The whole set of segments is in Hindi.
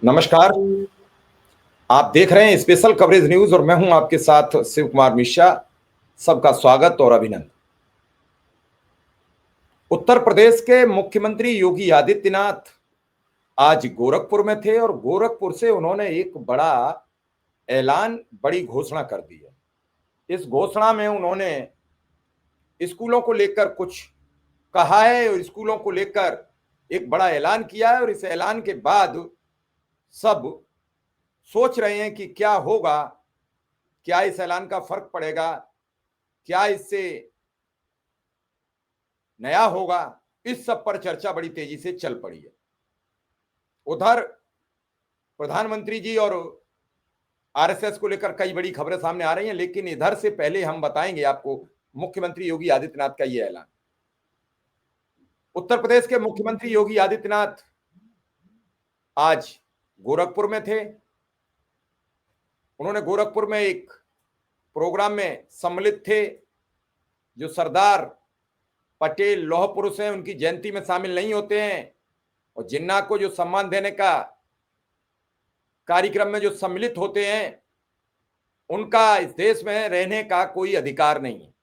नमस्कार। आप देख रहे हैं स्पेशल कवरेज न्यूज और मैं हूं आपके साथ शिव कुमार मिश्रा। सबका स्वागत और अभिनंदन। उत्तर प्रदेश के मुख्यमंत्री योगी आदित्यनाथ आज गोरखपुर में थे और गोरखपुर से उन्होंने एक बड़ा ऐलान, बड़ी घोषणा कर दी है। इस घोषणा में उन्होंने स्कूलों को लेकर कुछ कहा है और स्कूलों को लेकर एक बड़ा ऐलान किया है और इस ऐलान के बाद सब सोच रहे हैं कि क्या होगा, क्या इस ऐलान का फर्क पड़ेगा, क्या इससे नया होगा। इस सब पर चर्चा बड़ी तेजी से चल पड़ी है। उधर प्रधानमंत्री जी और आरएसएस को लेकर कई बड़ी खबरें सामने आ रही हैं, लेकिन इधर से पहले हम बताएंगे आपको मुख्यमंत्री योगी आदित्यनाथ का यह ऐलान। उत्तर प्रदेश के मुख्यमंत्री योगी आदित्यनाथ आज गोरखपुर में थे। उन्होंने गोरखपुर में एक प्रोग्राम में सम्मिलित थे। जो सरदार पटेल लौह पुरुष हैं, उनकी जयंती में शामिल नहीं होते हैं और जिन्ना को जो सम्मान देने का कार्यक्रम में जो सम्मिलित होते हैं, उनका इस देश में रहने का कोई अधिकार नहीं है।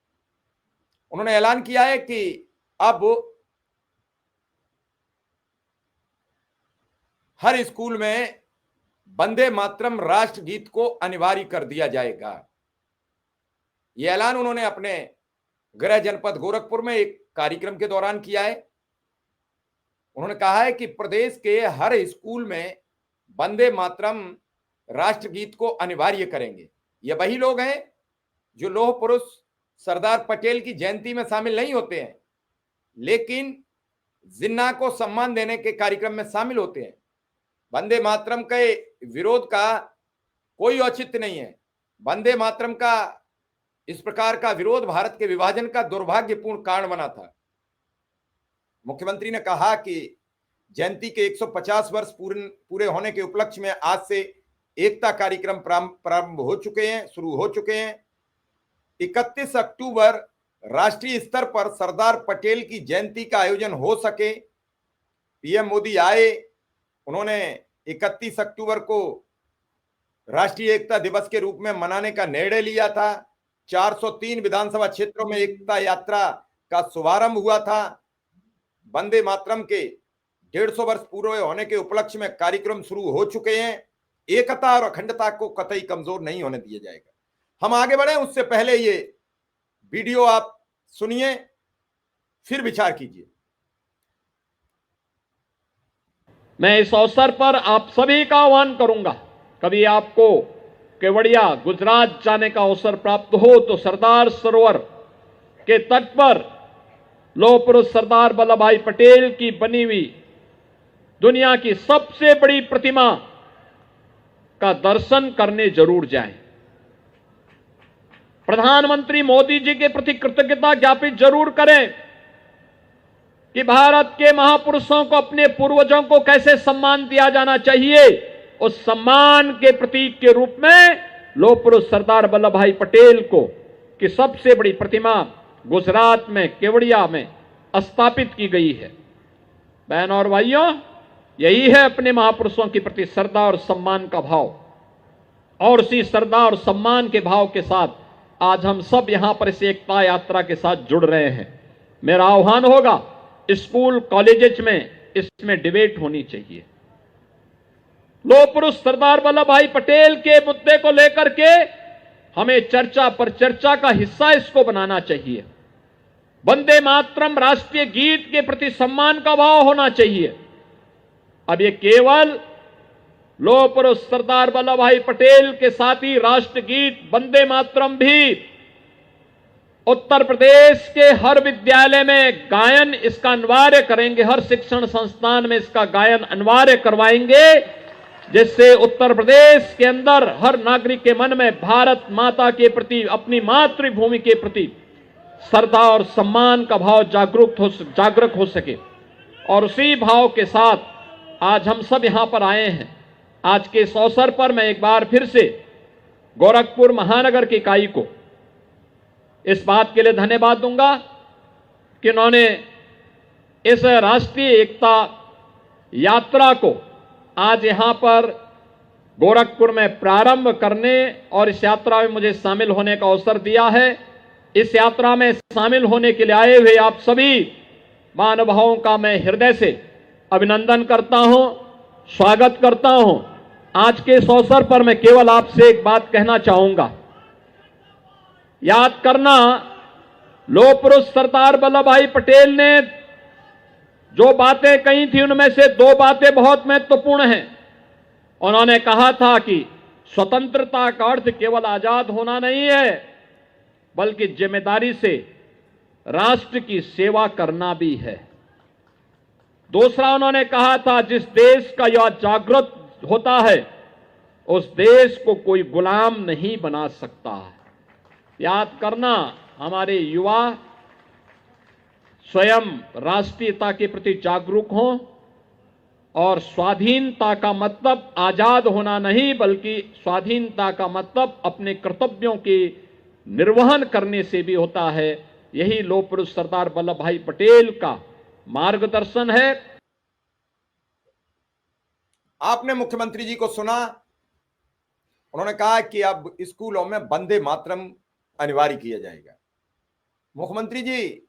उन्होंने ऐलान किया है कि अब हर स्कूल में वंदे मातरम राष्ट्रगीत को अनिवार्य कर दिया जाएगा। यह ऐलान उन्होंने अपने गृह जनपद गोरखपुर में एक कार्यक्रम के दौरान किया है। उन्होंने कहा है कि प्रदेश के हर स्कूल में वंदे मातरम राष्ट्रगीत को अनिवार्य करेंगे। ये वही लोग हैं जो लौह पुरुष सरदार पटेल की जयंती में शामिल नहीं होते हैं, लेकिन जिन्ना को सम्मान देने के कार्यक्रम में शामिल होते हैं। वंदे मातरम के विरोध का कोई औचित्य नहीं है। वंदे मातरम का इस प्रकार का विरोध भारत के विभाजन का दुर्भाग्यपूर्ण कारण बना था। मुख्यमंत्री ने कहा कि जयंती के 150 वर्ष पूरे होने के उपलक्ष्य में आज से एकता कार्यक्रम प्रारंभ हो चुके हैं, शुरू हो चुके हैं। 31 अक्टूबर राष्ट्रीय स्तर पर सरदार पटेल की जयंती का आयोजन हो सके। पीएम मोदी आए, उन्होंने 31 अक्टूबर को राष्ट्रीय एकता दिवस के रूप में मनाने का निर्णय लिया था। 403 विधानसभा क्षेत्रों में एकता यात्रा का शुभारंभ हुआ था। वंदे मातरम के 150 वर्ष पूरे होने के उपलक्ष्य में कार्यक्रम शुरू हो चुके हैं। एकता और अखंडता को कतई कमजोर नहीं होने दिया जाएगा। हम आगे बढ़े उससे पहले ये वीडियो आप सुनिए, फिर विचार कीजिए। मैं इस अवसर पर आप सभी का आह्वान करूंगा, कभी आपको केवड़िया गुजरात जाने का अवसर प्राप्त हो तो सरदार सरोवर के तट पर लौह पुरुष सरदार वल्लभ भाई पटेल की बनी हुई दुनिया की सबसे बड़ी प्रतिमा का दर्शन करने जरूर जाएं। प्रधानमंत्री मोदी जी के प्रति कृतज्ञता ज्ञापित जरूर करें कि भारत के महापुरुषों को, अपने पूर्वजों को कैसे सम्मान दिया जाना चाहिए। उस सम्मान के प्रतीक के रूप में लौह पुरुष सरदार वल्लभ भाई पटेल को की सबसे बड़ी प्रतिमा गुजरात में केवड़िया में स्थापित की गई है। बहनों और भाइयों, यही है अपने महापुरुषों के प्रति श्रद्धा और सम्मान का भाव। और उसी श्रद्धा और सम्मान के भाव के साथ आज हम सब यहां पर इस एकता यात्रा के साथ जुड़ रहे हैं। मेरा आह्वान होगा, स्कूल कॉलेजेस में इसमें डिबेट होनी चाहिए। लौह पुरुष सरदार वल्लभ भाई पटेल के मुद्दे को लेकर के हमें चर्चा पर चर्चा का हिस्सा इसको बनाना चाहिए। वंदे मातरम राष्ट्रीय गीत के प्रति सम्मान का भाव होना चाहिए। अब ये केवल लौह पुरुष सरदार वल्लभ भाई पटेल के साथ ही राष्ट्रगीत वंदे मातरम भी उत्तर प्रदेश के हर विद्यालय में गायन इसका अनिवार्य करेंगे। हर शिक्षण संस्थान में इसका गायन अनिवार्य करवाएंगे, जिससे उत्तर प्रदेश के अंदर हर नागरिक के मन में भारत माता के प्रति, अपनी मातृभूमि के प्रति श्रद्धा और सम्मान का भाव जागरूक हो सके। और उसी भाव के साथ आज हम सब यहां पर आए हैं। आज के इस अवसर पर मैं एक बार फिर से गोरखपुर महानगर की इकाई को इस बात के लिए धन्यवाद दूंगा कि उन्होंने इस राष्ट्रीय एकता यात्रा को आज यहां पर गोरखपुर में प्रारंभ करने और इस यात्रा में मुझे शामिल होने का अवसर दिया है। इस यात्रा में शामिल होने के लिए आए हुए आप सभी महानुभावों का मैं हृदय से अभिनंदन करता हूं, स्वागत करता हूं। आज के इस अवसर पर मैं केवल आपसे एक बात कहना चाहूंगा। याद करना, लौह पुरुष सरदार वल्लभ भाई पटेल ने जो बातें कही थी उनमें से दो बातें बहुत महत्वपूर्ण हैं। उन्होंने कहा था कि स्वतंत्रता का अर्थ केवल आजाद होना नहीं है, बल्कि जिम्मेदारी से राष्ट्र की सेवा करना भी है। दूसरा उन्होंने कहा था, जिस देश का युवा जागृत होता है उस देश को कोई गुलाम नहीं बना सकता है। याद करना, हमारे युवा स्वयं राष्ट्रीयता के प्रति जागरूक हों और स्वाधीनता का मतलब आजाद होना नहीं, बल्कि स्वाधीनता का मतलब अपने कर्तव्यों के निर्वहन करने से भी होता है। यही लौह पुरुष सरदार वल्लभ भाई पटेल का मार्गदर्शन है। आपने मुख्यमंत्री जी को सुना, उन्होंने कहा कि अब स्कूलों में वंदे मातरम अनिवार्य किया जाएगा। मुख्यमंत्री जी,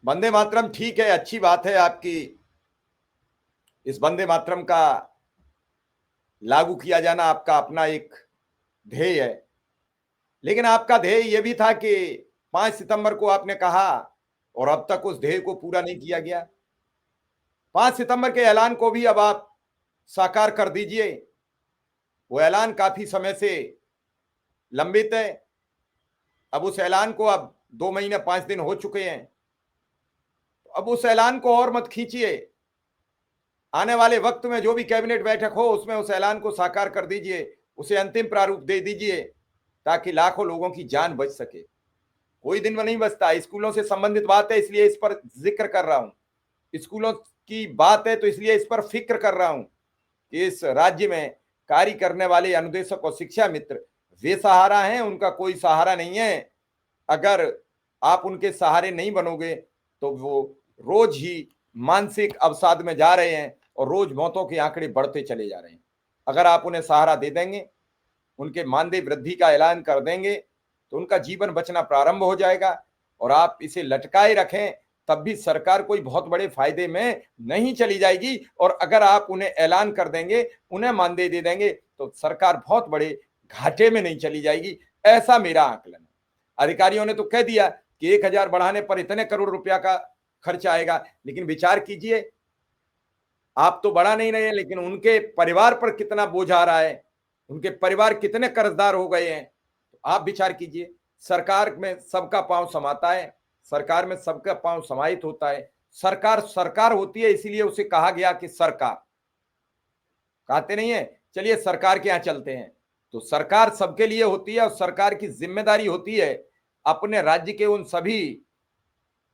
वंदे मातरम ठीक है, अच्छी बात है आपकी, इस वंदे मातरम का लागू किया जाना आपका अपना एक ध्येय है। लेकिन आपका ध्येय यह भी था कि 5 सितंबर को आपने कहा और अब तक उस ध्येय को पूरा नहीं किया गया। 5 सितंबर के ऐलान को भी अब आप साकार कर दीजिए। वो ऐलान काफी समय से लंबित है। अब उस ऐलान को अब 2 महीने 5 दिन हो चुके हैं। अब उस ऐलान को और मत खींचिए। आने वाले वक्त में जो भी कैबिनेट बैठक हो उसमें उस ऐलान को साकार कर दीजिए, उसे अंतिम प्रारूप दे दीजिए, ताकि लाखों लोगों की जान बच सके। कोई दिन में नहीं बचता। स्कूलों से संबंधित बात है इसलिए इस पर जिक्र कर रहा हूं। स्कूलों की बात है तो इसलिए इस पर फिक्र कर रहा हूं कि इस राज्य में कार्य करने वाले अनुदेशक और शिक्षा मित्र वे सहारा हैं, उनका कोई सहारा नहीं है। अगर आप उनके सहारे नहीं बनोगे तो वो रोज ही मानसिक अवसाद में जा रहे हैं और रोज मौतों के आंकड़े बढ़ते चले जा रहे हैं। अगर आप उन्हें सहारा दे देंगे, उनके मानदेय वृद्धि का ऐलान कर देंगे, तो उनका जीवन बचना प्रारंभ हो जाएगा। और आप इसे लटकाए रखें तब भी सरकार कोई बहुत बड़े फायदे में नहीं चली जाएगी। और अगर आप उन्हें ऐलान कर देंगे, उन्हें मानदेय दे देंगे, तो सरकार बहुत बड़े घाटे में नहीं चली जाएगी, ऐसा मेरा आकलन है। अधिकारियों ने तो कह दिया कि 1000 बढ़ाने पर इतने करोड़ रुपया का खर्च आएगा, लेकिन विचार कीजिए, आप तो बढ़ा नहीं रहे हैं, लेकिन उनके परिवार पर कितना बोझ आ रहा है, उनके परिवार कितने कर्जदार हो गए हैं। तो आप विचार कीजिए। सरकार में सबका पांव समाता है, सरकार में सबका पांव समाहित होता है। सरकार सरकार होती है, इसीलिए उसे कहा गया कि सरकार, कहते नहीं है चलिए सरकार के यहां चलते हैं। तो सरकार सबके लिए होती है और सरकार की जिम्मेदारी होती है अपने राज्य के उन सभी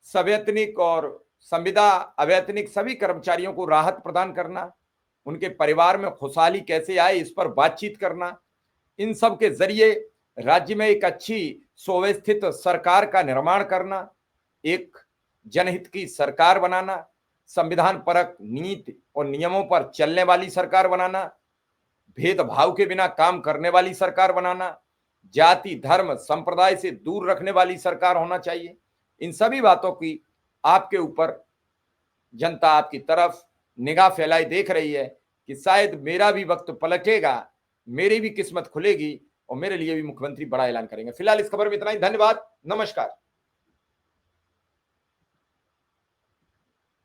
सवैतनिक और संविदा अवैतनिक सभी कर्मचारियों को राहत प्रदान करना, उनके परिवार में खुशहाली कैसे आए इस पर बातचीत करना, इन सब के जरिए राज्य में एक अच्छी सुव्यवस्थित सरकार का निर्माण करना, एक जनहित की सरकार बनाना, संविधान परक नीति और नियमों पर चलने वाली सरकार बनाना, भेदभाव के बिना काम करने वाली सरकार बनाना, जाति धर्म संप्रदाय से दूर रखने वाली सरकार होना चाहिए। इन सभी बातों की आपके ऊपर जनता आपकी तरफ निगाह फैलाई देख रही है कि शायद मेरा भी वक्त पलटेगा, मेरी भी किस्मत खुलेगी और मेरे लिए भी मुख्यमंत्री बड़ा ऐलान करेंगे। फिलहाल इस खबर में इतना ही। धन्यवाद, नमस्कार।